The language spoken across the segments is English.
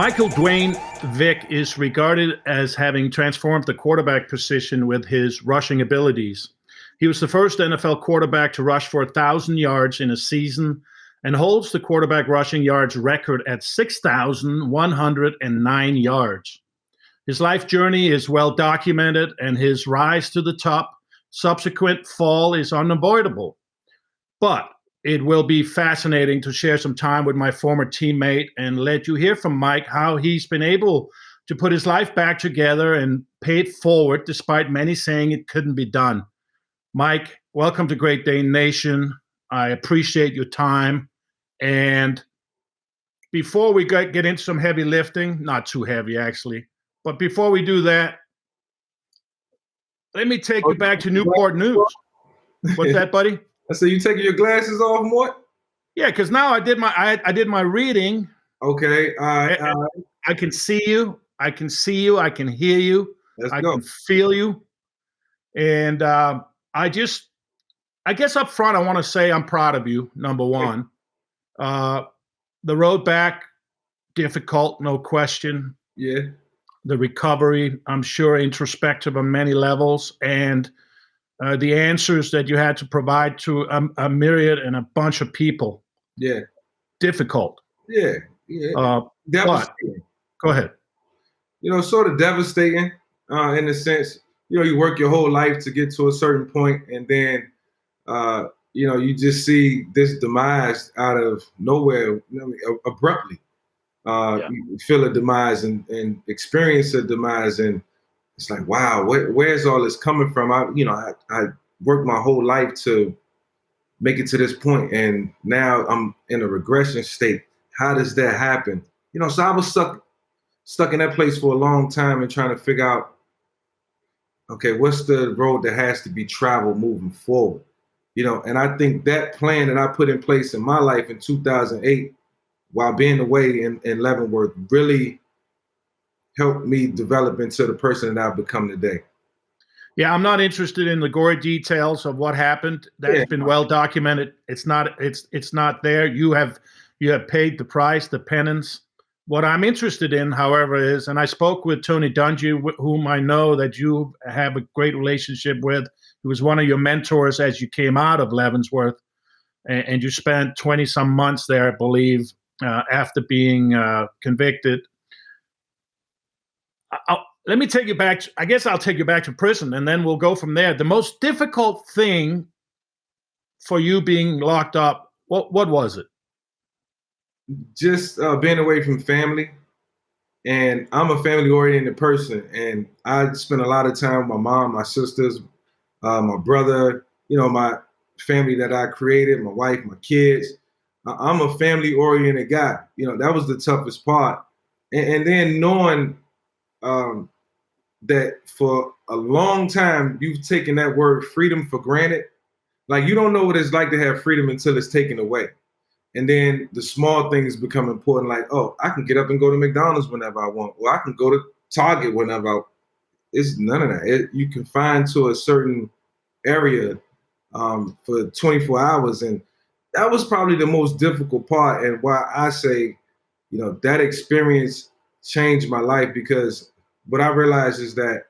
Michael Dwayne Vick is regarded as having transformed the quarterback position with his rushing abilities. He was the first NFL quarterback to rush for 1,000 yards in a season and holds the quarterback rushing yards record at 6,109 yards. His life journey is well documented, and his rise to the top, subsequent fall is unavoidable. But it will be fascinating to share some time with my former teammate and let you hear from Mike how he's been able to put his life back together and pay it forward despite many saying it couldn't be done. Mike, welcome to Great Dane Nation. I appreciate your time. And before we get into some heavy lifting, not too heavy actually, but before we do that, let me take you back to Newport News. What's that, buddy? So you taking your glasses off, Mort? Yeah, because now I did my reading. Okay, I can see you. I can see you. I can hear you. I can feel you. And I guess up front, I want to say I'm proud of you, number one. The road back, difficult, no question. Yeah. The recovery, I'm sure, introspective on many levels. And the answers that you had to provide to a myriad and a bunch of people. Yeah. Difficult. Yeah. Devastating. Go ahead. Sort of devastating in the sense, you work your whole life to get to a certain point, and then, you just see this demise out of nowhere, abruptly. You feel a demise and experience a demise, and it's like, wow, where's all this coming from? I worked my whole life to make it to this point, and now I'm in a regression state. How does that happen? So I was stuck in that place for a long time and trying to figure out, okay, what's the road that has to be traveled moving forward? And I think that plan that I put in place in my life in 2008, while being away in Leavenworth, really helped me develop into the person that I've become today. Yeah, I'm not interested in the gory details of what happened. That's been well documented. It's not there. You have paid the price, the penance. What I'm interested in, however, is, and I spoke with Tony Dungy, whom I know that you have a great relationship with, who was one of your mentors as you came out of Leavenworth, and you spent 20 some months there, I believe, after being convicted. Let me take you back. I guess I'll take you back to prison, and then we'll go from there. The most difficult thing for you being locked up, what was it? Just being away from family. And I'm a family-oriented person, and I spend a lot of time with my mom, my sisters, my brother, my family that I created, my wife, my kids. I'm a family-oriented guy. That was the toughest part. And then knowing that for a long time, you've taken that word freedom for granted. Like, you don't know what it's like to have freedom until it's taken away. And then the small things become important, like, oh, I can get up and go to McDonald's whenever I want, or I can go to Target whenever It's none of that. You can find to a certain area for 24 hours. And that was probably the most difficult part, and why I say, that experience changed my life, because what I realized is that,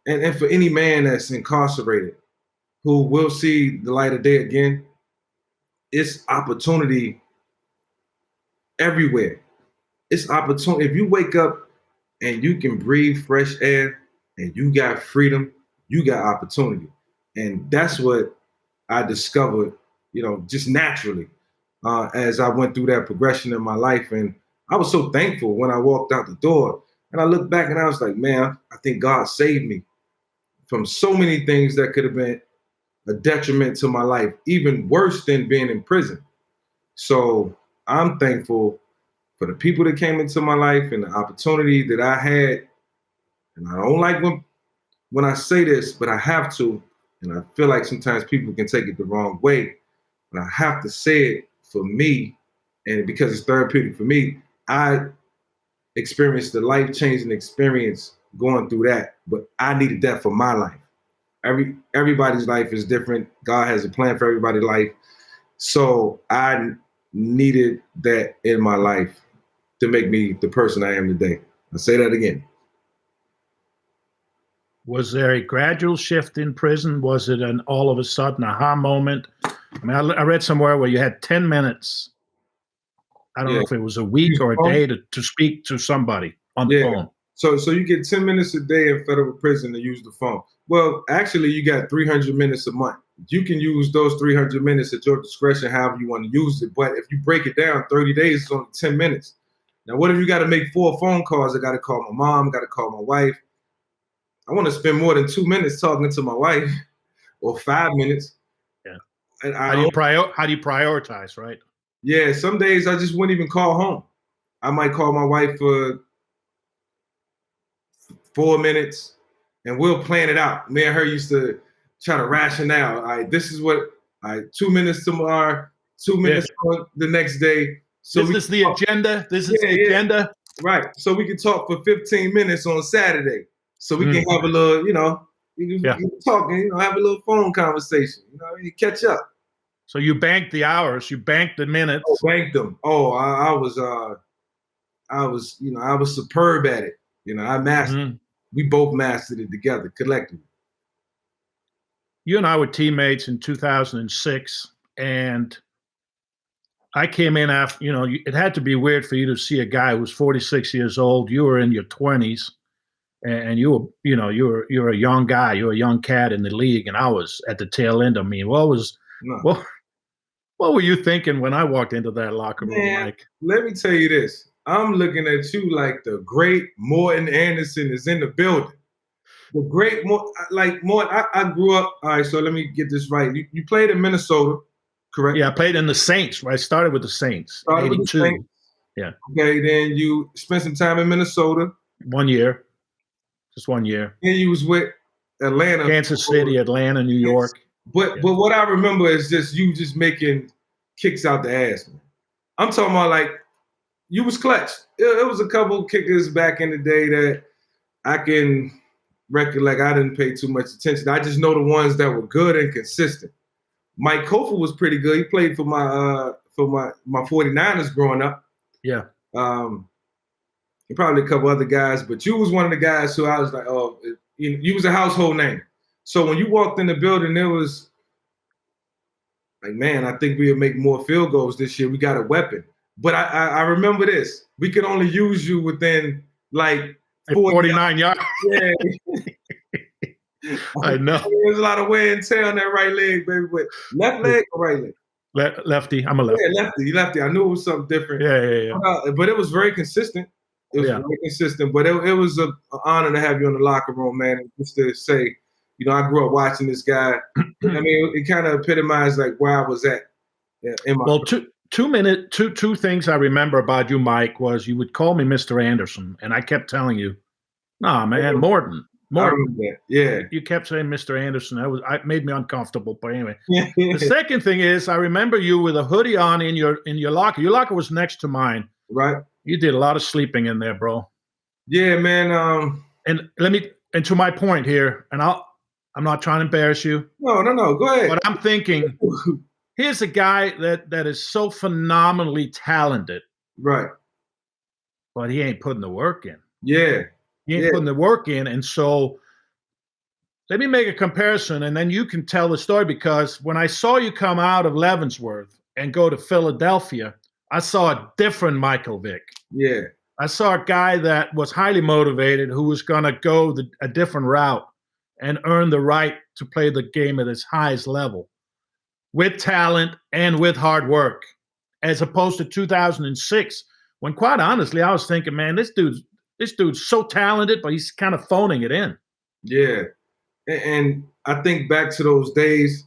and for any man that's incarcerated who will see the light of day again, it's opportunity everywhere. It's opportunity. If you wake up and you can breathe fresh air and you got freedom, you got opportunity. And that's what I discovered, just naturally as I went through that progression in my life. And I was so thankful when I walked out the door, and I looked back and I was like, man, I think God saved me from so many things that could have been a detriment to my life, even worse than being in prison. So I'm thankful for the people that came into my life and the opportunity that I had. And I don't like when I say this, but I have to. And I feel like sometimes people can take it the wrong way, but I have to say it for me. And because it's therapeutic for me, I experienced the life-changing experience going through that, but I needed that for my life. Everybody's life is different. God has a plan for everybody's life. So I needed that in my life. to make me the person I am today. I'll say that again. Was there a gradual shift in prison? Was it an all of a sudden aha moment? I mean, I read somewhere where you had 10 minutes. I don't know if it was a week or a day to speak to somebody on the phone. So you get 10 minutes a day in federal prison to use the phone. Well, actually, you got 300 minutes a month. You can use those 300 minutes at your discretion, however you want to use it. But if you break it down, 30 days is only 10 minutes. Now, what if you got to make 4 phone calls? I got to call my mom, got to call my wife. I want to spend more than 2 minutes talking to my wife, or 5 minutes. Yeah. And how do you prioritize, right? Yeah. Some days I just wouldn't even call home. I might call my wife for 4 minutes, and we'll plan it out. Me and her used to try to ration out. All right, this is what. All right, 2 minutes tomorrow, 2 minutes on the next day. So this is the agenda. This is the agenda. Right. So we can talk for 15 minutes on Saturday. So we can have a little, we can talk and have a little phone conversation. You catch up. So you banked the hours, you banked the minutes. Oh, banked them. Oh, I was superb at it. I mastered it. We both mastered it together collectively. You and I were teammates in 2006, and I came in after, it had to be weird for you to see a guy who was 46 years old. You were in your 20s, and you were a young guy. You were a young cat in the league, and I was at the tail end. I mean, what were you thinking when I walked into that locker room, Mike? Let me tell you this. I'm looking at you like the great Morten Andersen is in the building. The great Morten, I grew up. All right, so let me get this right. You played in Minnesota, correct? Yeah, I played in the Saints. Right? I started with the Saints. Started with the Saints. Yeah. Okay, then you spent some time in Minnesota. 1 year. Just 1 year. And you was with Atlanta. Kansas City, Atlanta, New York. But what I remember is you making kicks out the ass, man. I'm talking about you was clutch. It was a couple kickers back in the day that I can recollect. I didn't pay too much attention. I just know the ones that were good and consistent. Mike Kofor was pretty good. He played for my 49ers growing up. Yeah. And probably a couple other guys, but you was one of the guys who I was like, oh, you was a household name. So when you walked in the building, it was like, man, I think we'll make more field goals this year. We got a weapon. But I remember this. We could only use you within 49 yards. Yeah. I know. There's a lot of wear and tear on that right leg, baby. But left leg or right leg? Lefty. I'm a lefty. Yeah, lefty. I knew it was something different. Yeah. But it was very consistent. It was very consistent. But it was an honor to have you in the locker room, man. And just to say, I grew up watching this guy. I mean, it kind of epitomized where I was at. Well, two things I remember about you, Mike, was you would call me Mr. Andersen, and I kept telling you, nah, man, Morten. Yeah. You kept saying Mr. Andersen. It made me uncomfortable. But anyway, the second thing is I remember you with a hoodie on in your locker. Your locker was next to mine. Right. You did a lot of sleeping in there, bro. Yeah, man. And to my point here, and I'm not trying to embarrass you. No. Go ahead. But I'm thinking, here's a guy that is so phenomenally talented. Right. But he ain't putting the work in. Yeah. He ain't putting the work in. And so let me make a comparison, and then you can tell the story, because when I saw you come out of Leavenworth and go to Philadelphia, I saw a different Michael Vick. Yeah. I saw a guy that was highly motivated, who was going to go a different route and earn the right to play the game at its highest level with talent and with hard work, as opposed to 2006, when, quite honestly, I was thinking, man, this dude's so talented, but he's kind of phoning it in. Yeah. And I think back to those days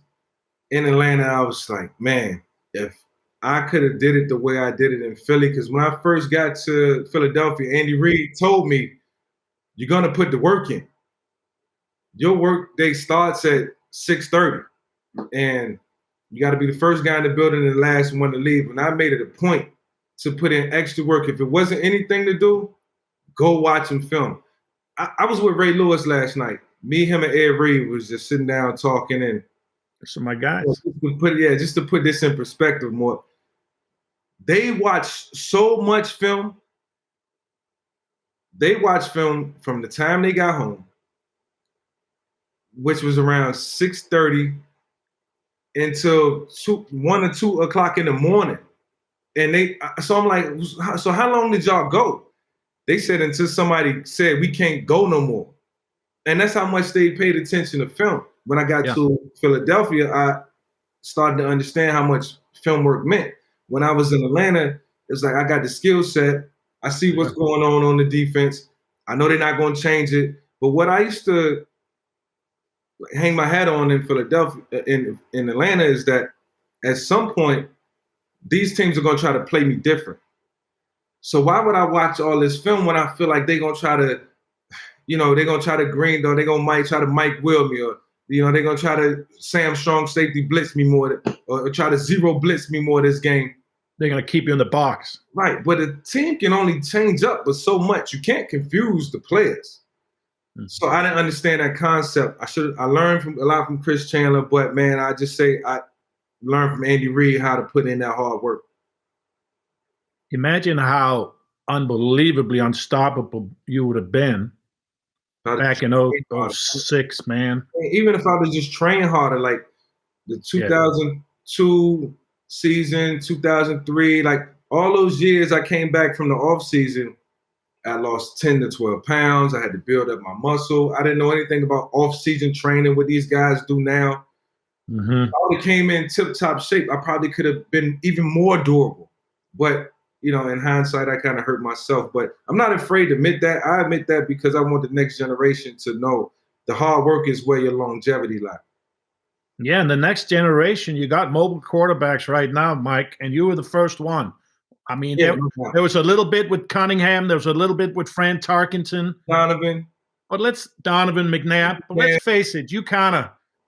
in Atlanta, I was like, man, if I could have did it the way I did it in Philly, because when I first got to Philadelphia, Andy Reid told me, you're going to put the work in. Your work day starts at 6:30, and you got to be the first guy in the building and the last one to leave. And I made it a point to put in extra work. If it wasn't anything to do, go watch him film. I was with Ray Lewis last night. Me, him, and Ed Reed was just sitting down talking, and some of my guys. Just to put this in perspective more. They watch so much film they watched film from the time they got home, which was around 6:30 until 1 or 2 o'clock in the morning. And so I'm like, so how long did y'all go? They said until somebody said we can't go no more. And that's how much they paid attention to film. When I got to Philadelphia, I started to understand how much film work meant. When I was in Atlanta, it's like I got the skill set. I see what's going on the defense. I know they're not going to change it. But what I used to hang my hat on in Philadelphia, in Atlanta, is that at some point, these teams are going to try to play me different. So why would I watch all this film when I feel like they're going to try to, they're going to try to green, or they're going to try to Mike Will me, or, they're going to try to Sam Strong safety blitz me more, or try to zero blitz me more this game. They're going to keep you in the box. Right, but a team can only change up but so much. You can't confuse the players. Mm-hmm. So I didn't understand that concept. I learned a lot from Chris Chandler, but man, I just say I learned from Andy Reid how to put in that hard work. Imagine how unbelievably unstoppable you would have been back in 06, man. Even if I was just train harder, like the 2002 season, 2003, like all those years I came back from the off season, I lost 10 to 12 pounds. I had to build up my muscle. I didn't know anything about off-season training, what these guys do now. Mm-hmm. If I would have came in tip-top shape, I probably could have been even more durable. But, in hindsight, I kind of hurt myself. But I'm not afraid to admit that. I admit that because I want the next generation to know the hard work is where your longevity lies. Yeah, and the next generation, you got mobile quarterbacks right now, Mike, and you were the first one. I mean, there was a little bit with Cunningham. There was a little bit with Fran Tarkenton. Donovan. But Donovan McNabb. But let's face it, you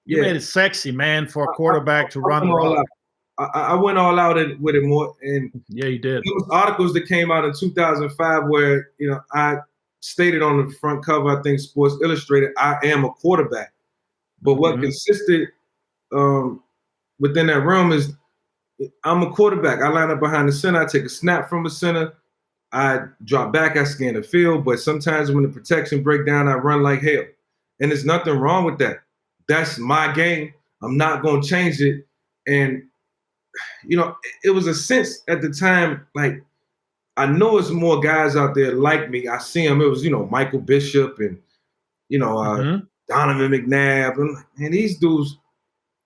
made it sexy, man, for a quarterback to run the ball. I went all out with it more. And yeah, you did. There was articles that came out in 2005 where, I stated on the front cover, I think Sports Illustrated, I am a quarterback. But what consisted within that realm is I'm a quarterback. I line up behind the center. I take a snap from the center. I drop back. I scan the field. But sometimes when the protection break down, I run like hell. And there's nothing wrong with that. That's my game. I'm not going to change it. And, it was a sense at the time, like, I know there's more guys out there like me. I see them. It was, Michael Bishop and, Donovan McNabb. And these dudes,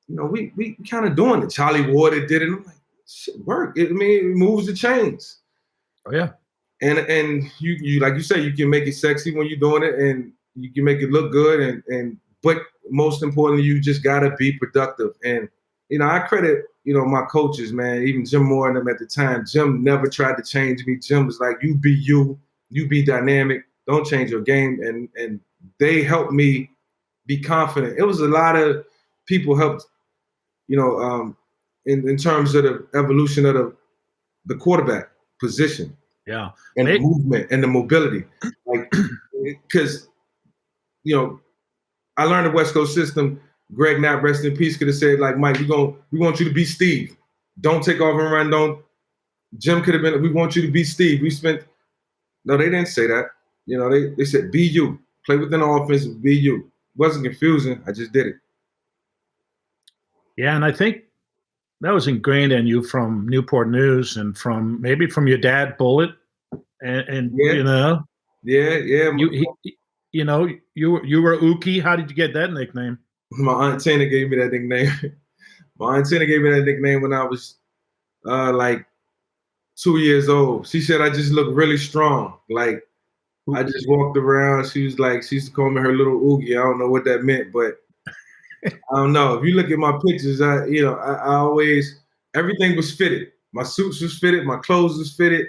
we kind of doing it. Charlie Ward did it. I'm like, shit, work. It moves the chains. Oh yeah. And you like you say, you can make it sexy when you're doing it, and you can make it look good. But most importantly, you just gotta be productive. And I credit my coaches, man. Even Jim Moore and them at the time. Jim never tried to change me. Jim was like, you be you be dynamic. Don't change your game. And they helped me be confident. It was a lot of people helped. In terms of the evolution of the quarterback position, and the movement and the mobility, like because I learned the West Coast system. Greg Knapp, rest in peace, could have said like, Mike, we want you to be Steve. Don't take off and run. Don't. Jim could have been. We want you to be Steve. No, they didn't say that. They said be you. Play within the offense. Be you. It wasn't confusing. I just did it. Yeah, and I think that was ingrained in you from Newport News and maybe from your dad, Bullet, and Yeah. You were Ookie. How did you get that nickname? My Aunt Tina gave me that nickname. My Aunt Tina gave me that nickname when I was like 2 years old. She said I just look really strong. Like I just walked around. She was like, she used to call me her little Oogie. I don't know what that meant, but I don't know. If you look at my pictures, I always, everything was fitted. My suits was fitted. My clothes was fitted.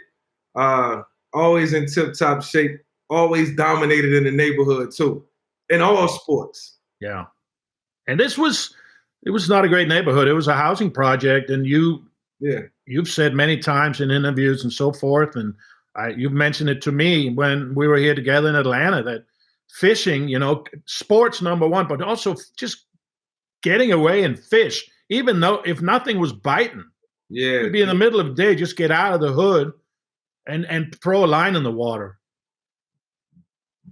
Always in tip-top shape. Always dominated in the neighborhood too, in all sports. Yeah, and it was not a great neighborhood. It was a housing project, and you've said many times in interviews and so forth, and you've mentioned it to me when we were here together in Atlanta that fishing, sports number one, but also just getting away and fish, even though if nothing was biting, you'd be in the middle of the day, just get out of the hood and throw a line in the water.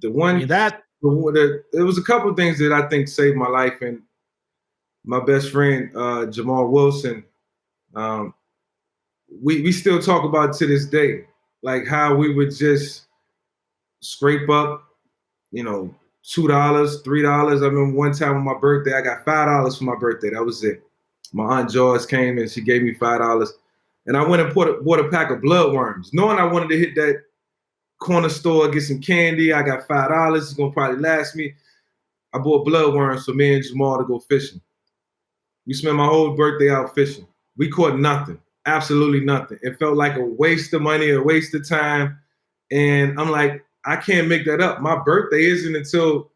The one that there was a couple of things that I think saved my life, and my best friend Jamal Wilson. We still talk about it to this day, like how we would just scrape up, $2, $3. I remember one time on my birthday, I got $5 for my birthday. That was it. My aunt Joyce came and she gave me $5, and I went and bought a pack of bloodworms, knowing I wanted to hit that corner store, get some candy. I got $5. It's gonna probably last me. I bought bloodworms for me and Jamal to go fishing. We spent my whole birthday out fishing. We caught nothing, absolutely nothing. It felt like a waste of money, a waste of time. And I'm like, I can't make that up. My birthday isn't until,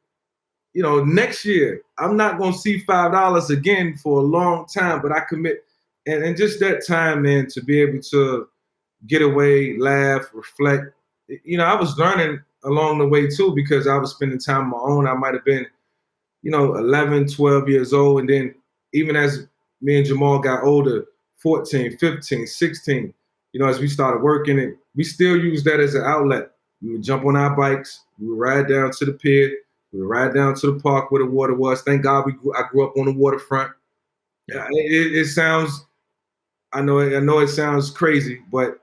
next year. I'm not going to see $5 again for a long time, but I commit. And just that time, man, to be able to get away, laugh, reflect. I was learning along the way too, because I was spending time on my own. I might have been, 11, 12 years old. And then even as me and Jamal got older, 14, 15, 16, as we started working it, we still use that as an outlet. We would jump on our bikes, we would ride down to the pier, we would ride down to the park where the water was. Thank God I grew up on the waterfront. Yeah. It sounds, I know it sounds crazy, but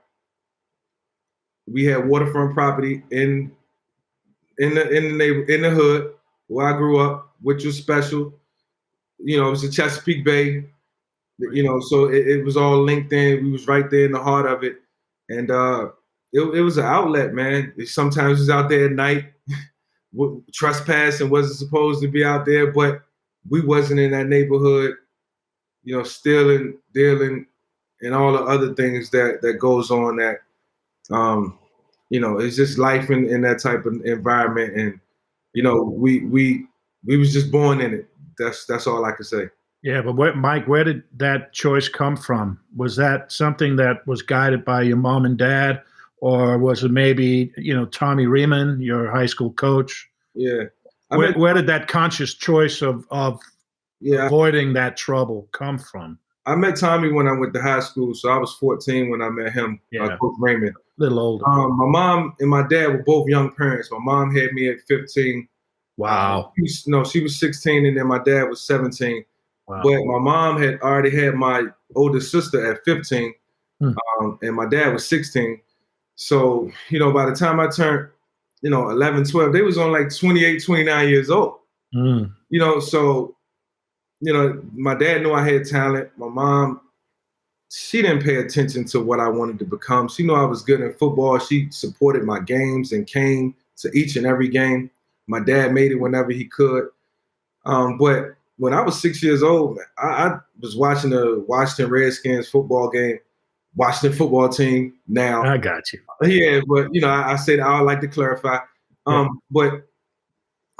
we had waterfront property in the hood where I grew up, which was special. It was the Chesapeake Bay. So it was all linked in. We was right there in the heart of it, and it was an outlet, man. Sometimes it was out there at night, trespassing, wasn't supposed to be out there, but we wasn't in that neighborhood, stealing, dealing, and all the other things that goes on. That it's just life in that type of environment, and we was just born in it. That's all I can say. Yeah, but where did that choice come from? Was that something that was guided by your mom and dad, or was it maybe, Tommy Riemann, your high school coach? Yeah. Where did that conscious choice of avoiding that trouble come from? I met Tommy when I went to high school, so I was 14 when I met him, Coach Raymond. A little older. My mom and my dad were both young parents. My mom had me at 15. Wow. She was 16, and then my dad was 17. Wow. But my mom had already had my older sister at 15, and my dad was 16. So, by the time I turned, 11, 12, they was on like 28, 29 years old. So, my dad knew I had talent. My mom, she didn't pay attention to what I wanted to become. She knew I was good in football. She supported my games and came to each and every game. My dad made it whenever he could. But when I was 6 years old, I was watching the Washington Redskins football game, Washington football team now. I got you. Yeah, but, I said I would like to clarify. But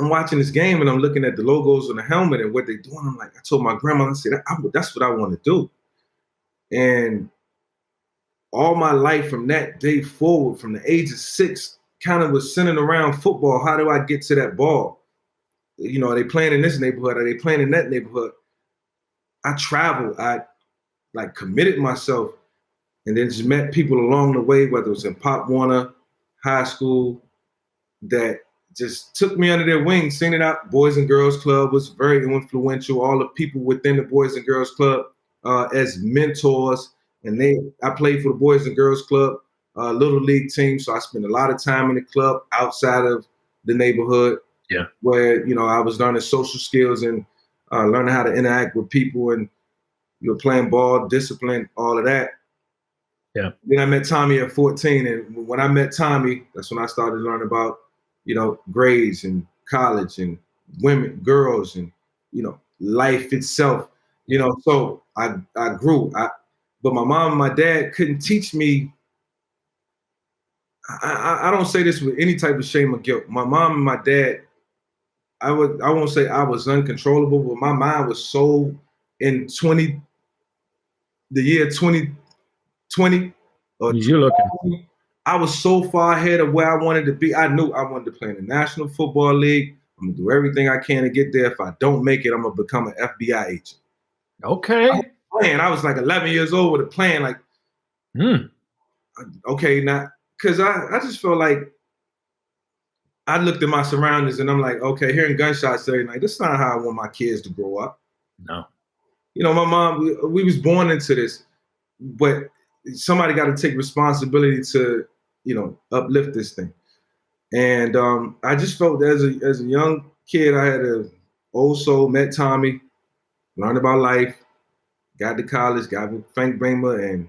I'm watching this game and I'm looking at the logos on the helmet and what they're doing. I'm like, I told my grandma, I said, that's what I want to do. And all my life from that day forward, from the age of 6, kind of was centered around football. How do I get to that ball? Are they playing in this neighborhood? Are they playing in that neighborhood? I traveled. I committed myself, and then just met people along the way, whether it was in Pop Warner, high school, that just took me under their wing, seen it out. Boys and Girls Club was very influential. All the people within the Boys and Girls Club as mentors, and I played for the Boys and Girls Club Little League team, so I spent a lot of time in the club outside of the neighborhood. Yeah, where I was learning social skills and learning how to interact with people, and playing ball, discipline, all of that. Yeah. Then I met Tommy at 14, and when I met Tommy, that's when I started learning about grades and college and women, girls, and life itself. So I grew. But my mom and my dad couldn't teach me. I don't say this with any type of shame or guilt. My mom and my dad, I won't say I was uncontrollable, but my mind was so in the year 2020 or you're looking. I was so far ahead of where I wanted to be. I knew I wanted to play in the National Football League. I'm gonna do everything I can to get there. If I don't make it, I'm gonna become an FBI agent. Okay. I was like 11 years old with a plan. Like, okay, now, because I just felt like I looked at my surroundings and I'm like, okay, hearing gunshots every night, this is not how I want my kids to grow up. No. You know, my mom, we was born into this, but somebody got to take responsibility to, you know, uplift this thing. And I just felt as a young kid, I had a old soul, met Tommy, learned about life, got to college, got with Frank Bramer, and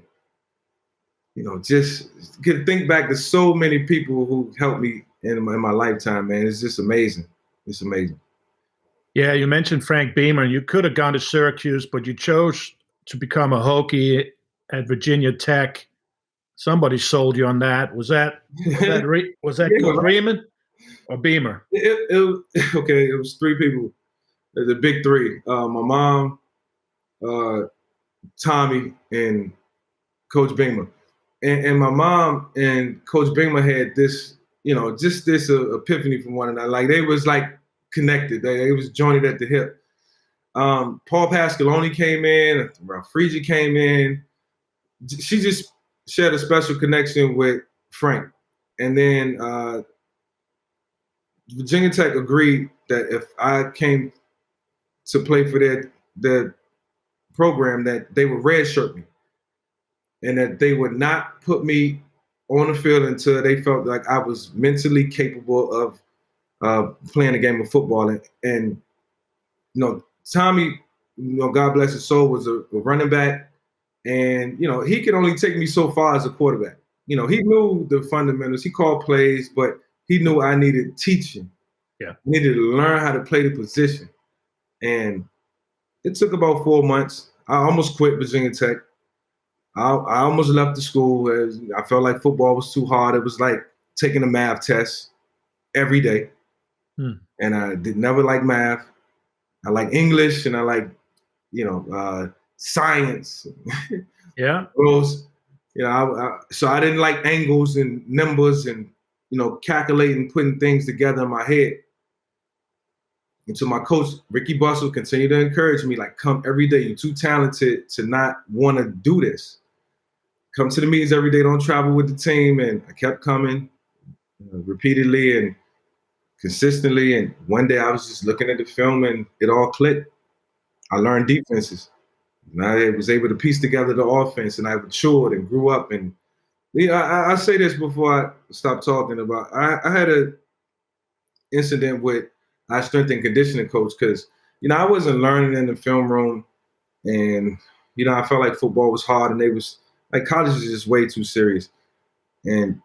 you know, just could think back to so many people who helped me in my lifetime, man. It's just amazing. It's amazing. Yeah, you mentioned Frank Beamer. You could have gone to Syracuse, but you chose to become a Hokie at Virginia Tech. Somebody sold you on that. Was that Yeah, Coach right. Reeman or Beamer? Okay, it was three people. The big three. My mom, uh, Tommy, and Coach Beamer. And my mom and Coach Beamer had this, you know, just this epiphany from one another. Like they was like connected. They was jointed at the hip. Paul Pasqualoni came in, Ralph Frigia came in. She just shared a special connection with Frank. And then Virginia Tech agreed that if I came to play for their program, that they would redshirt me and that they would not put me on the field until they felt like I was mentally capable of playing a game of football. And you know, Tommy, you know, God bless his soul, was a running back, and you know, he could only take me so far as a quarterback. You know, he knew the fundamentals, he called plays, but he knew I needed teaching. Yeah. I needed to learn how to play the position. And it took about 4 months. I almost quit Virginia Tech. I almost left the school. As I felt like football was too hard. It was like taking a math test every day. And I did never like math. I like English and I like, you know, science. Yeah. Those, you know, so I didn't like angles and numbers and, you know, calculating, putting things together in my head. Until my coach, Ricky Bustle, continued to encourage me, like, come every day. You're too talented to not want to do this. Come to the meetings every day. Don't travel with the team. And I kept coming repeatedly and consistently. And one day I was just looking at the film and it all clicked. I learned defenses. And I was able to piece together the offense, and I matured and grew up. And yeah, I say this before I stop talking about. I had a incident with our strength and conditioning coach because you know I wasn't learning in the film room, and you know I felt like football was hard, and they was like college is just way too serious. And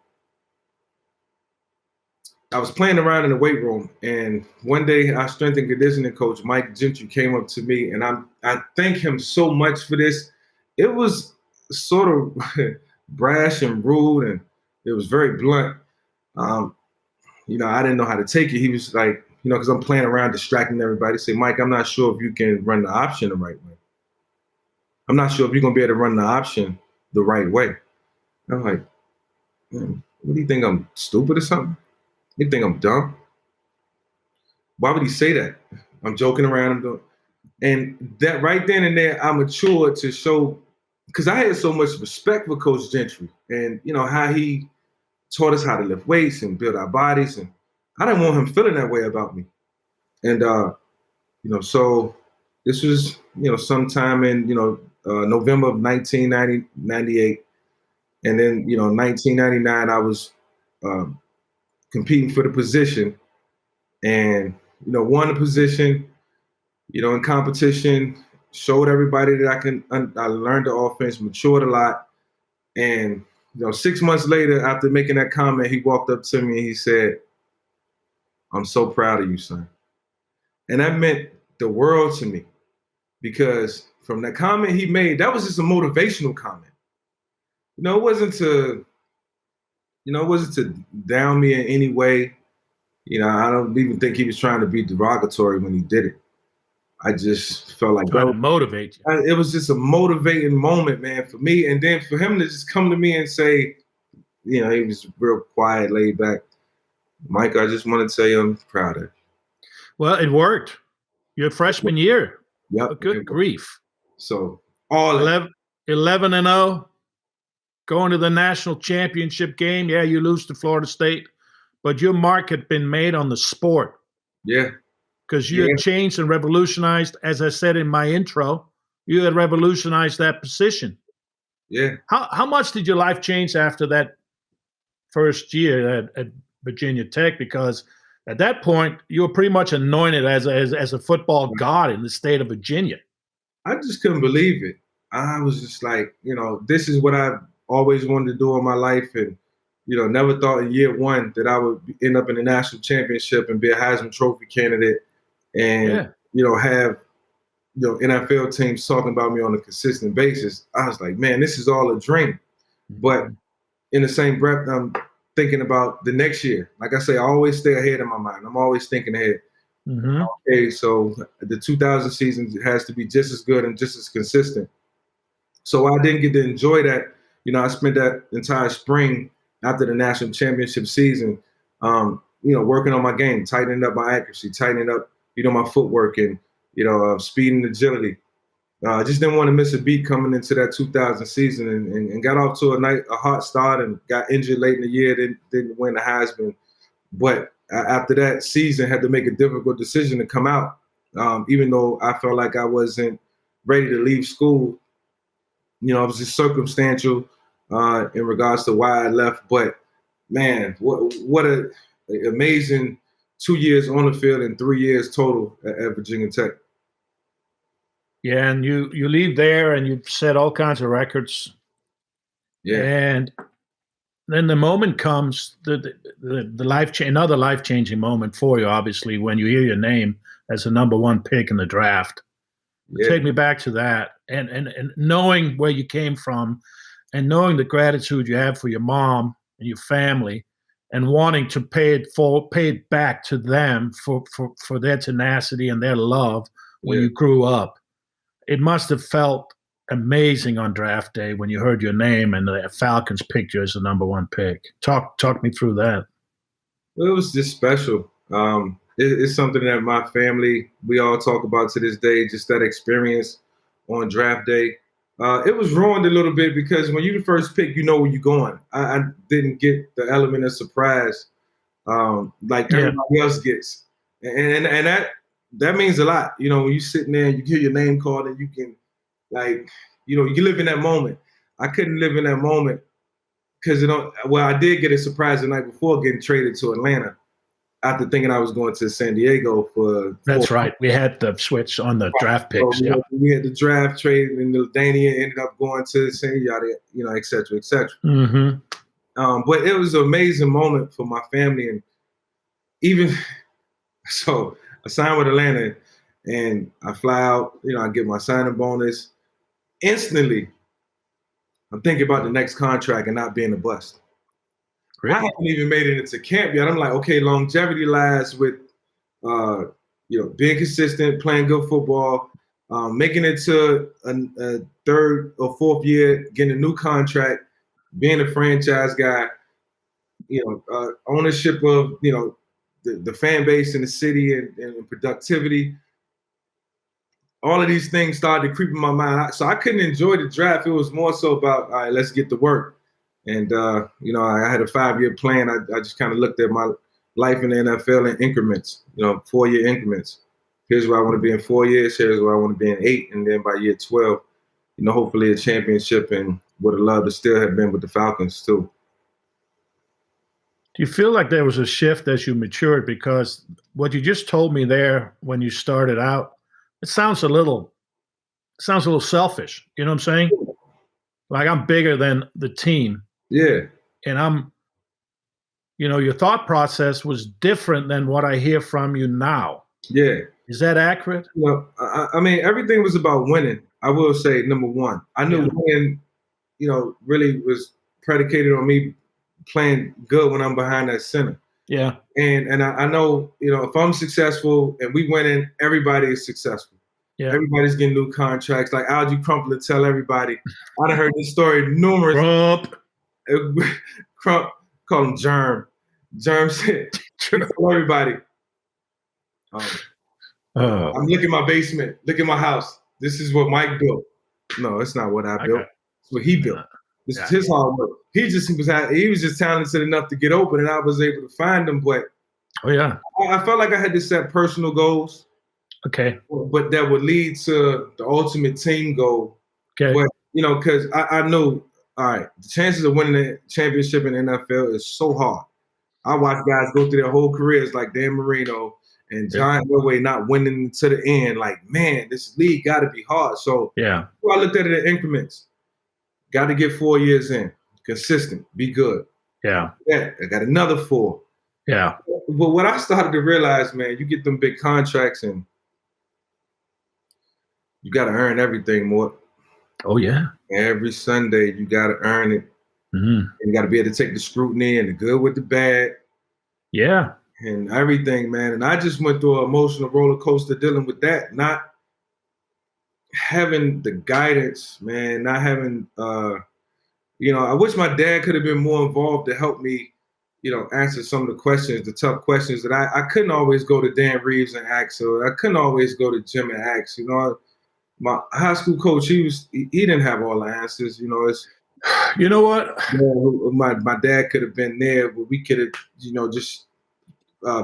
I was playing around in the weight room, and one day our strength and conditioning coach, Mike Gentry, came up to me, and I thank him so much for this. It was sort of brash and rude, and it was very blunt. Um, you know, I didn't know how to take it. He was like, you know, because I'm playing around, distracting everybody. Say, Mike, I'm not sure if you can run the option the right way. I'm not sure if you're gonna be able to run the option the right way. I'm like, man, what do you think? I'm stupid or something? You think I'm dumb? Why would he say that? I'm joking around. I'm doing, and that right then and there, I matured to show because I had so much respect for Coach Gentry and you know how he taught us how to lift weights and build our bodies, and I didn't want him feeling that way about me. And you know, so this was you know sometime in you know November of 1998, and then you know 1999 I was um, competing for the position, and you know won the position. You know, in competition, showed everybody that I learned the offense, matured a lot. And, you know, 6 months later, after making that comment, he walked up to me and he said, I'm so proud of you, son. And that meant the world to me because from that comment he made, that was just a motivational comment. You know, it wasn't to down me in any way. You know, I don't even think he was trying to be derogatory when he did it. I just felt like Trying to motivate you. it was just a motivating moment, man, for me. And then for him to just come to me and say, you know, he was real quiet, laid back. Mike, I just want to tell you I'm proud of you. Well, it worked. Your freshman year. Yep. Good grief. So all 11-0, going to the national championship game. Yeah, you lose to Florida State, but your mark had been made on the sport. Yeah. Because you had changed and revolutionized, as I said in my intro, you had revolutionized that position. Yeah. How much did your life change after that first year at Virginia Tech? Because at that point, you were pretty much anointed as a football god in the state of Virginia. I just couldn't believe it. I was just like, this is what I've always wanted to do in my life. And, never thought in year one that I would end up in the national championship and be a Heisman Trophy candidate and, have, NFL teams talking about me on a consistent basis. I was like, man, this is all a dream. But in the same breath, I'm thinking about the next year. Like I say, I always stay ahead in my mind. I'm always thinking ahead. Mm-hmm. Okay, so the 2000 season has to be just as good and just as consistent. So I didn't get to enjoy that. I spent that entire spring after the national championship season, working on my game, tightening up my accuracy, tightening up, my footwork and, speed and agility. I just didn't want to miss a beat coming into that 2000 season and got off to a hot start and got injured late in the year, didn't win the Heisman. But after that season, had to make a difficult decision to come out, even though I felt like I wasn't ready to leave school. It was just circumstantial in regards to why I left. But, man, what an amazing 2 years on the field and 3 years total at Virginia Tech. Yeah, and you leave there and you set all kinds of records. Yeah. And then the moment comes, the another life-changing moment for you, obviously, when you hear your name as the number one pick in the draft. Yeah. Take me back to that. And knowing where you came from and knowing the gratitude you have for your mom and your family and wanting to pay it back to them for their tenacity and their love when you grew up. It must have felt amazing on draft day when you heard your name and the Falcons picked you as the number one pick. Talk me through that. It was just special. It's something that my family, we all talk about to this day, just that experience on draft day. It was ruined a little bit because when you the first pick, you know where you're going. I didn't get the element of surprise like everybody else gets. And that means a lot. When you're sitting there and you hear your name called and you can, you can live in that moment. I couldn't live in that moment because, I did get a surprise the night before getting traded to Atlanta after thinking I was going to San Diego for. That's right. We had the switch on the draft picks. So we had the draft trade and the Dane ended up going to San Diego, et cetera, et cetera. Mm-hmm. But it was an amazing moment for my family. And even so, I signed with Atlanta and I fly out, I get my signing bonus. Instantly, I'm thinking about the next contract and not being a bust. Really? I haven't even made it into camp yet. I'm like, okay, longevity lies with, being consistent, playing good football, making it to a third or fourth year, getting a new contract, being a franchise guy, ownership of, the fan base in the city and productivity. All of these things started to creep in my mind. So I couldn't enjoy the draft. It was more so about, all right, let's get to work. And, I had a 5-year plan. I just kind of looked at my life in the NFL in increments, 4-year increments. Here's where I want to be in 4 years. Here's where I want to be in 8. And then by year 12, hopefully a championship, and would have loved to still have been with the Falcons too. Do you feel like there was a shift as you matured? Because what you just told me there when you started out, it sounds a little selfish. You know what I'm saying? Like I'm bigger than the team. Yeah. And I'm, your thought process was different than what I hear from you now. Yeah. Is that accurate? Well, I mean, everything was about winning. I will say, number one, I knew winning, really was predicated on me playing good when I'm behind that center. Yeah. And I know, if I'm successful and we winning, everybody is successful. Yeah. Everybody's getting new contracts. Like Algie Crumpler tell everybody. I done heard this story numerous. Crump, call him Germ. Germ said, tell everybody. I'm looking at my basement. Look at my house. This is what Mike built. No, it's not what I built. It's what he built. This is his hard work. He was just talented enough to get open, and I was able to find him. But I felt like I had to set personal goals. Okay. But that would lead to the ultimate team goal. Okay. But because I know, all right, the chances of winning the championship in the NFL is so hard. I watch guys go through their whole careers like Dan Marino and John Elway not winning to the end. Like, man, this league got to be hard. So I looked at it in increments. Got to get 4 years in, consistent, be good. Yeah, I got another 4. Yeah. But what I started to realize, man, you get them big contracts and you got to earn everything more. Oh, yeah. Every Sunday, you got to earn it. Mm-hmm. And you got to be able to take the scrutiny and the good with the bad. Yeah. And everything, man. And I just went through an emotional roller coaster dealing with that. Not having the guidance, man. Not having, I wish my dad could have been more involved to help me, answer some of the questions, the tough questions that I couldn't always go to Dan Reeves and ask, or I couldn't always go to Jim and ask. My high school coach, he didn't have all the answers. You know what? My dad could have been there, but we could have, just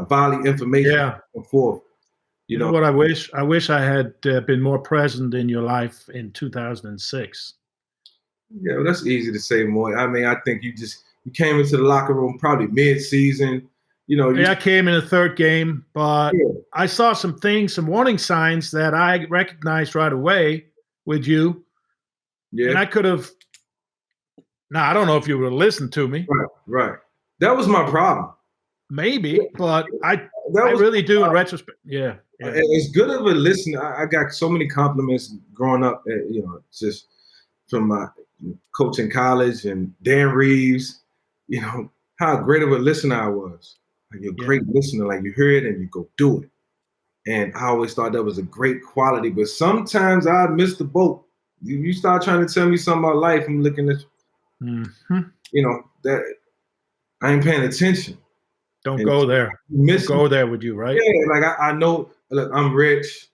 volley information back and forth. You know what? I wish I had been more present in your life in 2006. Yeah, well, that's easy to say, Moy. I mean, I think you came into the locker room probably mid-season. I came in the third game, but I saw some warning signs that I recognized right away with you. Yeah. And I could have. Now, I don't know if you would have listened to me. Right. That was my problem. Maybe, but I really do in retrospect. Yeah. As good of a listener, I got so many compliments growing up, just from my coach in college and Dan Reeves, how great of a listener I was. Like, you're a great listener. Like, you hear it and you go do it. And I always thought that was a great quality. But sometimes I miss the boat. You start trying to tell me something about life, I'm looking at you. Mm-hmm. That I ain't paying attention. Don't go there. Don't go there with you, right? Yeah, like I know, look, I'm rich.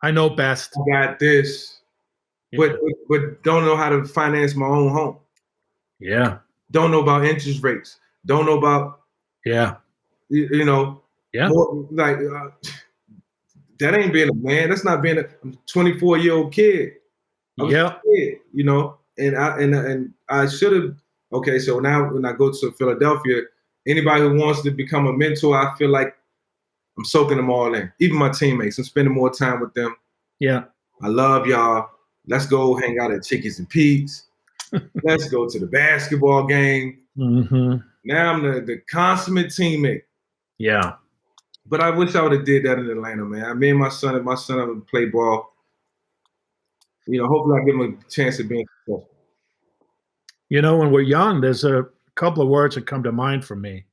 I know best. I got this. Yeah. But don't know how to finance my own home. Yeah. Don't know about interest rates. Don't know about more, like that ain't being a man. That's not being a 24-year-old kid. Kid, and I should have. Okay, so now when I go to Philadelphia, anybody who wants to become a mentor, I feel like I'm soaking them all in. Even my teammates, I'm spending more time with them. Yeah. I love y'all. Let's go hang out at Chickies and Pete's. Let's go to the basketball game. Mm-hmm. Now I'm the consummate teammate. Yeah. But I wish I would have did that in Atlanta, man. Me and my son would play ball. Hopefully I give him a chance of being successful. When we're young, there's a couple of words that come to mind for me.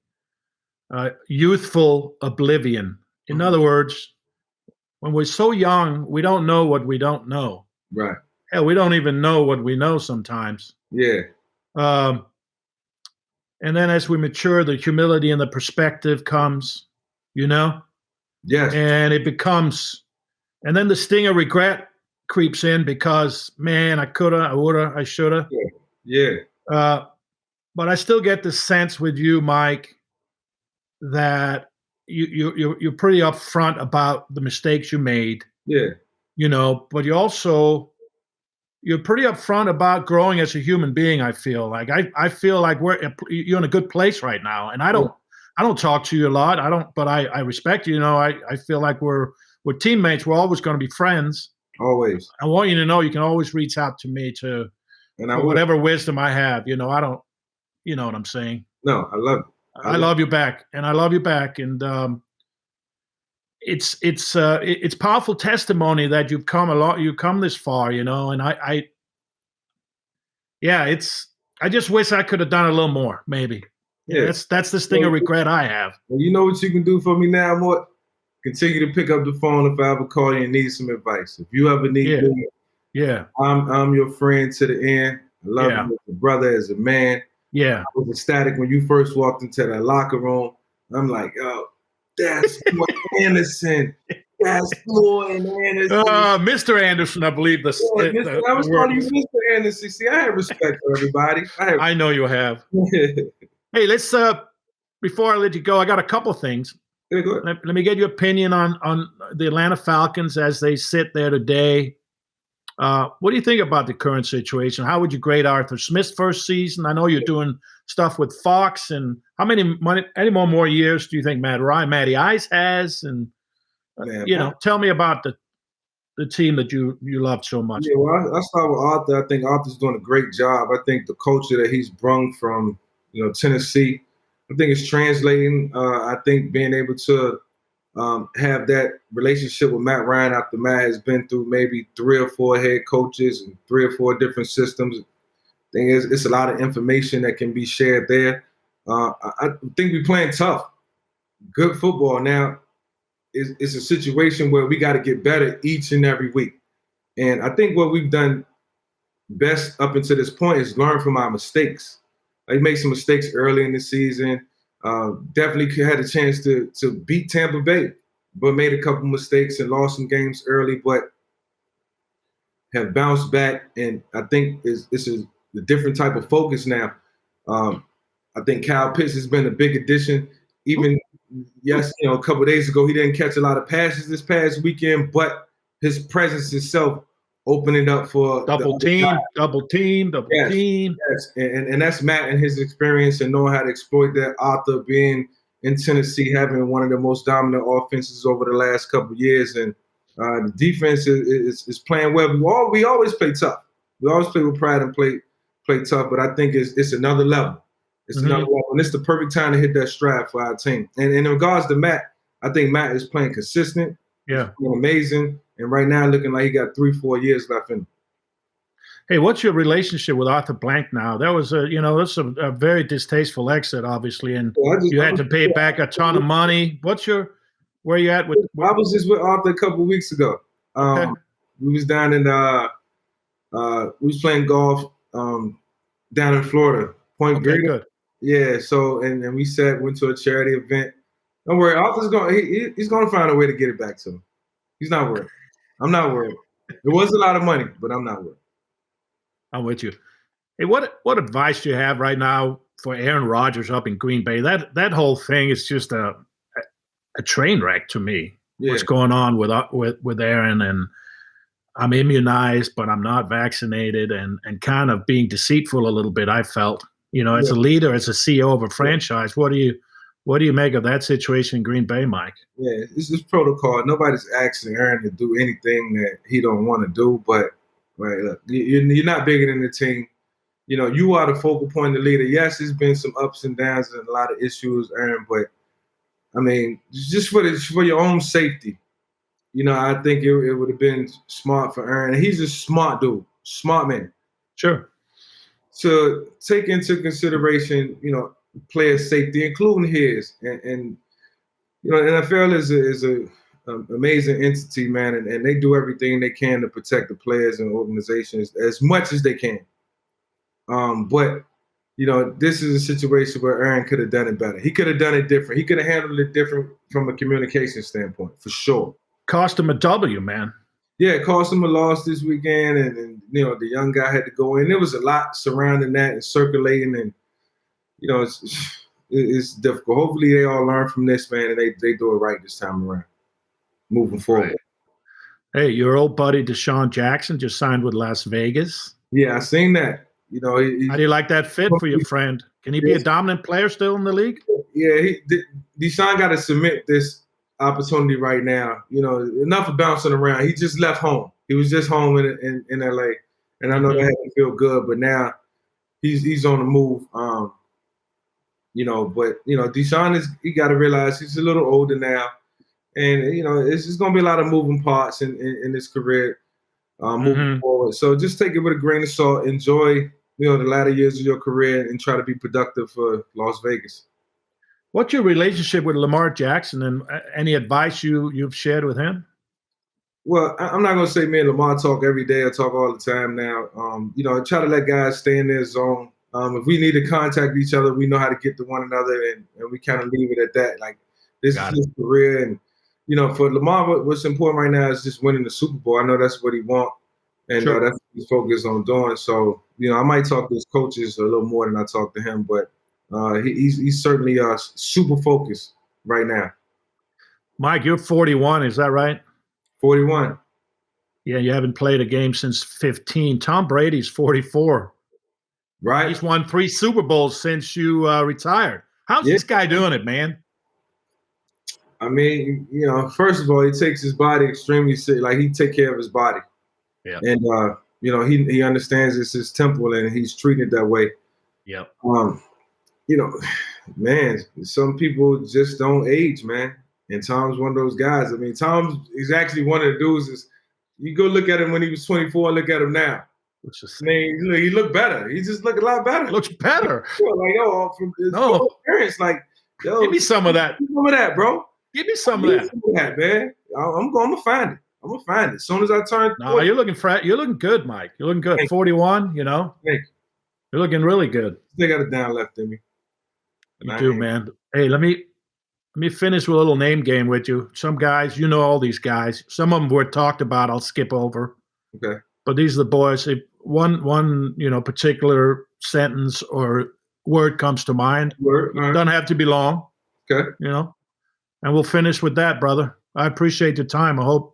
Youthful oblivion. In other words, when we're so young, we don't know what we don't know. Right. Hell, we don't even know what we know sometimes. Yeah. And then as we mature, the humility and the perspective comes, Yes. And it becomes, and then the sting of regret creeps in because, man, I coulda, I woulda, I shoulda. Yeah. But I still get the sense with you, Mike, that you're pretty upfront about the mistakes you made. Yeah. But you're pretty upfront about growing as a human being. I feel like I feel like you're in a good place right now, and I don't talk to you a lot. But I respect you. I feel like we're teammates. We're always going to be friends. Always. I want you to know you can always reach out to me for whatever wisdom I have. I don't. You know what I'm saying? No, I love it. I love you back, and I love you back, and it's powerful testimony that you've come this far, and I just wish I could have done a little more, maybe. Yeah, that's the sting of regret I have. Well, you know what you can do for me now, Morten? Continue to pick up the phone if I ever call you and need some advice. If you ever need me, I'm your friend to the end. I love you as a brother, as a man. Yeah. I was ecstatic when you first walked into that locker room. I'm like, oh, that's Morten Andersen. That's Morten Andersen. Mr. Anderson, I believe I was word calling you is. Mr. Andersen. See, I have respect for everybody. I know you have. Hey, let's before I let you go, I got a couple things. Yeah, go ahead. Let me get your opinion on the Atlanta Falcons as they sit there today. What do you think about the current situation? How would you grade Arthur Smith's first season? I know you're doing stuff with Fox, and how many more years do you think Matty Ice has? And tell me about the team that you loved so much. Yeah, well, I start with Arthur. I think Arthur's doing a great job. I think the culture that he's brung from Tennessee, I think it's translating. I think being able to have that relationship with Matt Ryan after Matt has been through maybe 3 or 4 head coaches and 3 or 4 different systems. I think it's a lot of information that can be shared there. I think we're playing tough, good football. Now, it's a situation where we got to get better each and every week. And I think what we've done best up until this point is learn from our mistakes. We made some mistakes early in the season. Definitely had a chance to beat Tampa Bay, but made a couple mistakes and lost some games early, but have bounced back. And I think this is a different type of focus now. I think Kyle Pitts has been a big addition. Even, yes, a couple of days ago, he didn't catch a lot of passes this past weekend, but his presence itself opened it up for double team. Yes. And that's Matt and his experience and knowing how to exploit that. Arthur being in Tennessee, having one of the most dominant offenses over the last couple of years. And the defense is playing well. We always play tough. We always play with pride and play tough, but I think it's another level. It's another level, and it's the perfect time to hit that stride for our team. And in regards to Matt, I think Matt is playing consistent. Yeah. He's playing amazing. And right now looking like he got 3-4 years left in him. Hey, what's your relationship with Arthur Blank now? That was that's a very distasteful exit, obviously, and you had to pay back a ton of money. Where are you at with? I was just with Arthur a couple of weeks ago. Okay. We was down in we was playing golf down in Florida, Point Break. Good. Yeah. So and we went to a charity event. Don't worry, Arthur's he's gonna find a way to get it back to him. He's not worried. I'm not worried. It was a lot of money, but I'm not worried. I'm with you. Hey, what advice do you have right now for Aaron Rodgers up in Green Bay? That whole thing is just a train wreck to me. Yeah. What's going on with Aaron, and I'm immunized, but I'm not vaccinated, and kind of being deceitful a little bit. I felt, as a leader, as a CEO of a franchise. What do you make of that situation in Green Bay, Mike? Yeah, it's just protocol. Nobody's asking Aaron to do anything that he don't want to do, but right, look, you're not bigger than the team. You are the focal point of the leader. Yes, there's been some ups and downs and a lot of issues, Aaron, but I mean, just for your own safety, I think it would have been smart for Aaron. And he's a smart dude, smart man. Sure. To take into consideration, player safety, including his, and the NFL is a amazing entity, man, and they do everything they can to protect the players and organizations as much as they can. But this is a situation where Aaron could have done it better. He could have done it different. He could have handled it different from a communication standpoint, for sure. Cost him a W, man. Yeah, it cost him a loss this weekend, and the young guy had to go in. There was a lot surrounding that and circulating, and it's difficult. Hopefully, they all learn from this, man, and they do it right this time around, moving forward. Right. Hey, your old buddy DeSean Jackson just signed with Las Vegas. Yeah, I seen that. How do you like that fit for your friend? Can he be a dominant player still in the league? Yeah, DeSean got to submit this opportunity right now. Enough of bouncing around. He just left home. He was just home in LA, and I know that had to feel good. But now he's on the move. But DeSean he got to realize he's a little older now, and it's just gonna be a lot of moving parts in his career moving forward. So just take it with a grain of salt. Enjoy the latter years of your career and try to be productive for Las Vegas. What's your relationship with Lamar Jackson, and any advice you've shared with him? Well, I'm not going to say me and Lamar talk every day. I talk all the time now. I try to let guys stay in their zone. If we need to contact each other, we know how to get to one another, and we kind of leave it at that. Like, this is his career, and for Lamar, what's important right now is just winning the Super Bowl. I know that's what he wants, and Sure. that's what he's focused on doing. So, I might talk to his coaches a little more than I talk to him, but he's certainly super focused right now. Mike, you're 41, is that right? 41. Yeah, you haven't played a game since 15. Tom Brady's 44. Right. He's won 3 Super Bowls since you retired. How's this guy doing it, man? I mean, first of all, he takes his body extremely serious. Like, he take care of his body. Yeah. And, he understands it's his temple and he's treating it that way. Yep. Man, some people just don't age, man. And Tom's one of those guys. I mean, Tom is actually one of the dudes. You go look at him when he was 24 and look at him now. I mean, he looked better. He just looked a lot better. Looks better. From his appearance, give me some of that. Give me some of that, bro. Give me some of that. Some of that, man. I'm gonna find it. I'm gonna find it as soon as I turn. No, you're looking good, Mike. You're looking good. 41. Thank you. You're looking really good. They got a down left in me. You do, man. Hey, let me finish with a little name game with you. Some guys, all these guys. Some of them were talked about. I'll skip over. Okay. But these are the boys. If one particular sentence or word comes to mind. Word. Right. Doesn't have to be long. Okay. And we'll finish with that, brother. I appreciate your time. I hope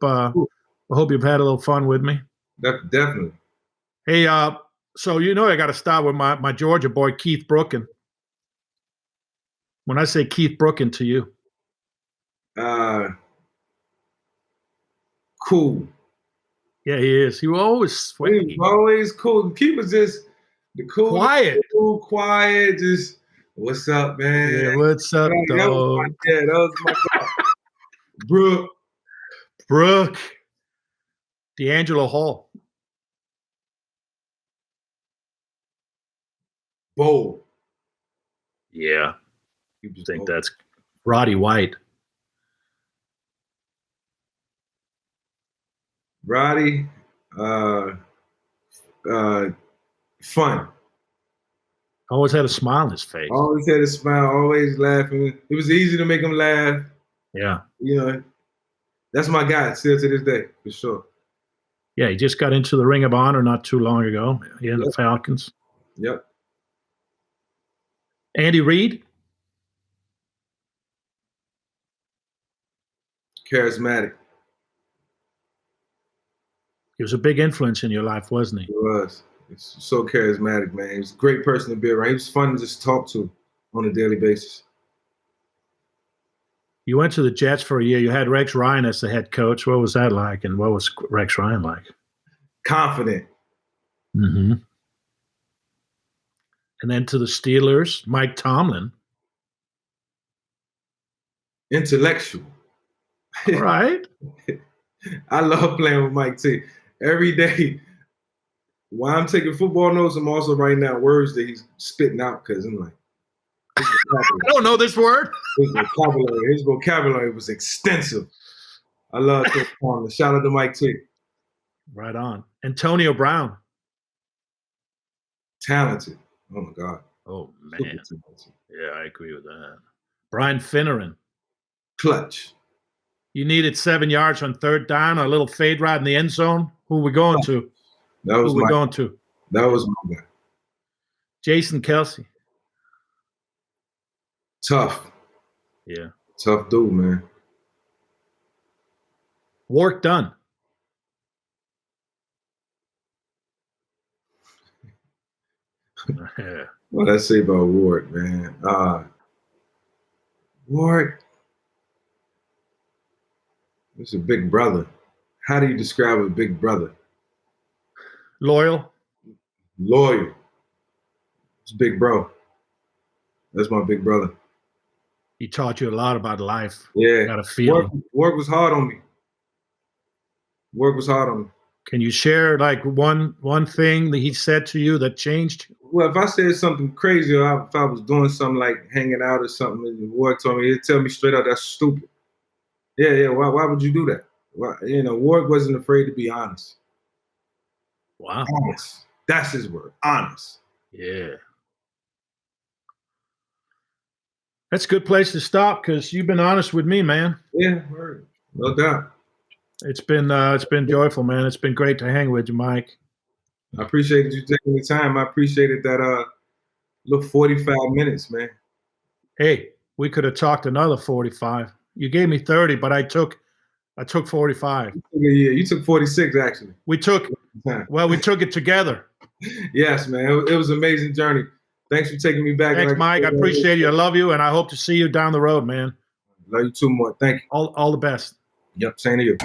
you've had a little fun with me. Definitely. Hey, so I got to start with my Georgia boy Keith Brooking. When I say Keith Brooking to you, cool. Yeah, he is. He was always sweaty. He was always cool. Keith was just the cool, quiet. Just what's up, man? Yeah, what's up, dog? That was my guy. Brooke. DeAngelo Hall. Bold. Yeah. I think that's Roddy White. Roddy, fun. Always had a smile on his face. Always had a smile, always laughing. It was easy to make him laugh. Yeah. That's my guy still to this day, for sure. Yeah, he just got into the Ring of Honor not too long ago. The Falcons. Yep. Andy Reid. Charismatic. He was a big influence in your life, wasn't he? He was. He's so charismatic, man. He was a great person to be around. He was fun to just talk to on a daily basis. You went to the Jets for a year. You had Rex Ryan as the head coach. What was that like, and what was Rex Ryan like? Confident. Mm-hmm. And then to the Steelers, Mike Tomlin. Intellectual. Right. I love playing with Mike T. Every day, while I'm taking football notes, I'm also writing down words that he's spitting out because I'm like, I don't know this word. His vocabulary was extensive. I love Tomlin. Shout out to Mike T. Right on. Antonio Brown. Talented. Oh, my God. Oh, man. Yeah, I agree with that. Brian Finneran. Clutch. You needed 7 yards on third down, a little fade route in the end zone. Who are we going to? That was That was my guy. Jason Kelce. Tough. Yeah. Tough dude, man. Warrick Dunn. Yeah. What I say about Warrick, man? Warrick. He's a big brother. How do you describe a big brother? Loyal. It's big bro. That's my big brother. He taught you a lot about life. Yeah. Got a feeling. Work was hard on me. Can you share like one thing that he said to you that changed? Well, if I said something crazy or if I was doing something like hanging out or something and Warrick told me, he'd tell me straight out, that's stupid. Yeah. Why would you do that? Why, Warrick wasn't afraid to be honest. Wow. Honest. That's his word. Honest. Yeah. That's a good place to stop because you've been honest with me, man. Yeah, word. No doubt. It's been joyful, man. It's been great to hang with you, Mike. I appreciate you taking the time. I appreciated that little 45 minutes, man. Hey, we could have talked another 45. You gave me 30, but I took 45. Yeah, you took 46 actually. We took it together. Yes, man. It was an amazing journey. Thanks for taking me back. Thanks, Mike. I appreciate you. I love you, and I hope to see you down the road, man. Love you too, more. Thank you. All the best. Yep, same to you.